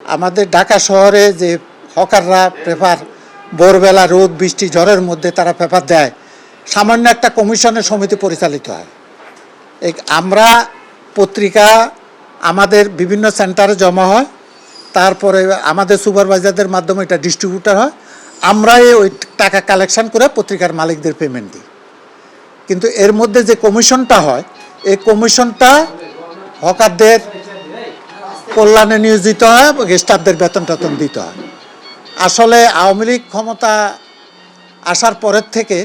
আমাদের ঢাকা শহরে যে হকাররা পেপার ভোরবেলা রোদ বৃষ্টি ঝড়ের মধ্যে তারা পেপার দেয়, সামান্য একটা কমিশনের সমিতি পরিচালিত হয়। আমরা পত্রিকা আমাদের বিভিন্ন সেন্টারে জমা হয়, তারপরে আমাদের সুপারভাইজারদের মাধ্যমে এটা ডিস্ট্রিবিউটার হয়, আমরাই ওই টাকা কালেকশন করে পত্রিকার মালিকদের পেমেন্ট দিই। কিন্তু এর মধ্যে যে কমিশনটা হয়, এই কমিশনটা হকারদের কল্যাণে নিয়োজিত হয় এবং স্টাফদের বেতন টেতন দিতে হয়। আসলে আওয়ামী লীগ ক্ষমতা আসার পরের থেকে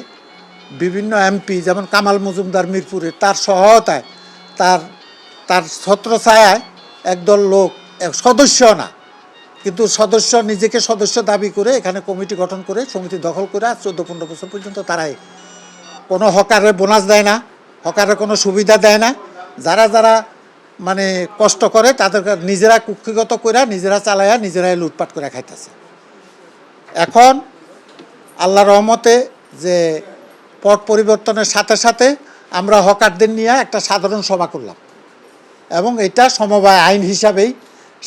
বিভিন্ন এমপি যেমন কামাল মজুমদার মিরপুরে তার সহায়তায় তার ছত্রছায়ায় একদল লোক, সদস্য না কিন্তু সদস্য, নিজেকে সদস্য দাবি করে এখানে কমিটি গঠন করে সমিতি দখল করে আজ 14-15 বছর পর্যন্ত তারাই কোনো হকারের বোনাস দেয় না, হকারের কোনো সুবিধা দেয় না। যারা যারা মানে কষ্ট করে তাদের নিজেরা কুক্ষিগত করে নিজেরা চালাইয়া নিজেরাই লুটপাট করে খাইতেছে। এখন আল্লাহ রহমতে যে পট পরিবর্তনের সাথে সাথে আমরা হকারদের নিয়ে একটা সাধারণ সভা করলাম এবং এটা সমবায় আইন হিসাবেই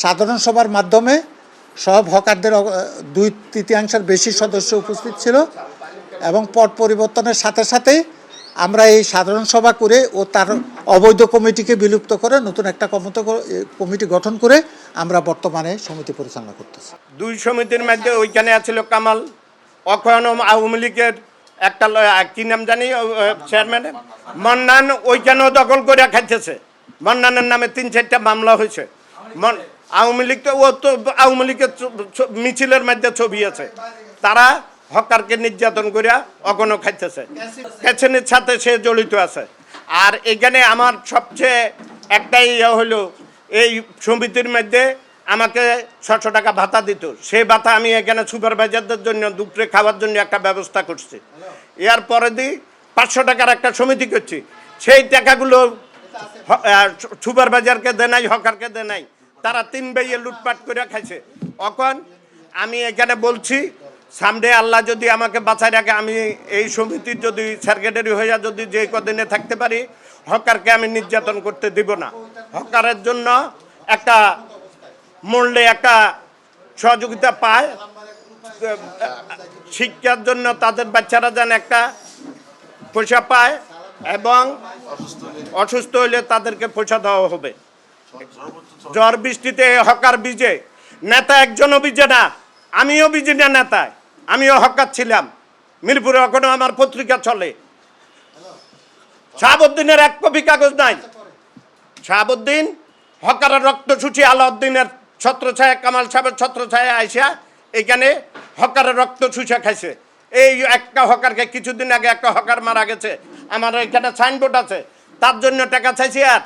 সাধারণ সভার মাধ্যমে সব হকারদের 2/3 বেশি সদস্য উপস্থিত ছিল এবং পট পরিবর্তনের সাথে সাথেই আমরা এই সাধারণ সভা করে ও তার অবৈধ কমিটিকে বিলুপ্ত করে নতুন একটা কমিটি গঠন করে আমরা বর্তমানে সমিতি পরিচালনা করতেছি। দুই সমিতির মধ্যে ওইখানে আছিল কামাল, অক্ষয়ন আওয়ামী লীগের একটা কি নাম জানি চেয়ারম্যান মান্নান, ওইখানেও দখল করে খাইতেছে। মান্নানের নামে 3-4টা মামলা হয়েছে। আওয়ামী লীগ তো ও তো আওয়ামী লীগের মিছিলের মধ্যে ছবি আছে, তারা হকারকে নির্যাতন করিয়া অগণও খাইতেছে, ক্যাচেনের সাথে সে জড়িত আছে। আর এখানে আমার সবচেয়ে একটাই হলো এই সমিতির মধ্যে আমাকে 600 টাকা ভাতা দিত, সেই ভাতা আমি এখানে সুপারভাইজারদের জন্য দুপুরে খাওয়ার জন্য একটা ব্যবস্থা করছি। এর পরে দিই 500 টাকার একটা সমিতি করছি, সেই টাকাগুলো সুপারভাইজারকে দেয় নাই, হকারকে দেয় নাই, তারা 3 ভাইয়ে লুটপাট করে খাইছে। এখন আমি এখানে বলছি সামনে আল্লাহ যদি আমাকে বাঁচায় রাখে, আমি এই সমিতির যদি সেক্রেটারি হইয়া যদি যে কদিনে থাকতে পারি, হকারকে আমি নির্যাতন করতে দিব না। হকারের জন্য একটা মূল্যে একটা সহযোগিতা পায়, শিক্ষার জন্য তাদের বাচ্চারা যেন একটা পয়সা পায় এবং অসুস্থ হইলে তাদেরকে পয়সা দেওয়া হবে। ঝড় বৃষ্টিতে হকার বিজে, নেতা একজনও বিজে না, আমিও বিজি না নেতায়, আমিও হকার ছিলাম। মিরপুরে এখনো আমার পত্রিকা চলে। শাহাবুদ্দিনের 1 কপি কাগজ নাই। শাহাবুদ্দিন হকারের রক্তসূচি আলাউদ্দিনের ছত্রছায়া, কামাল সাহেবের ছত্রছায়া আইসা এখানে হকারের রক্তসূচা খাইছে। এই একটা হকারকে কিছুদিন আগে একটা হকার মারা গেছে, আমার এখানে সাইনবোর্ড আছে, তার জন্য টাকা চাইছি আর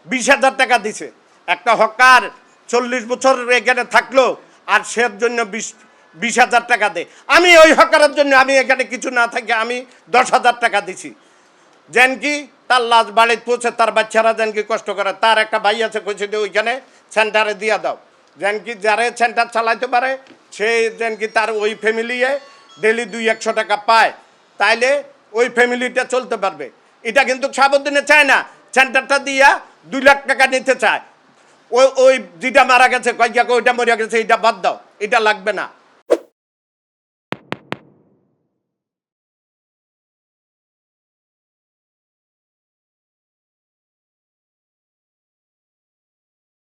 20,000 টাকা দিছে। একটা হকার 40 বছর এখানে থাকলো আর সে জন্য 20,000 টাকা দেয়। আমি ওই হকারের জন্য আমি এখানে কিছু না থাকি আমি 10,000 টাকা দিছি, যেন কি তার লাশ বাড়িতে পৌঁছে তার বাচ্চারা যেন কি কষ্ট করে। তার একটা ভাই আছে কইছে যে ওইখানে সেন্টারে দিয়া দাও, যেন কি যারে সেন্টার চালাইতে পারে সে যেন কি তার ওই ফ্যামিলিয়ে ডেলি 200-100 টাকা পায়, তাইলে ওই ফ্যামিলিটা চলতে পারবে। এটা কিন্তু শাহাবুদ্দিনে চায় না, সেন্টারটা দিয়া 2 লাখ টাকা নিতে চায়। ওই যেটা মারা গেছে কয়েক ওইটা মরে গেছে, এটা বাদ দাও, এটা লাগবে না।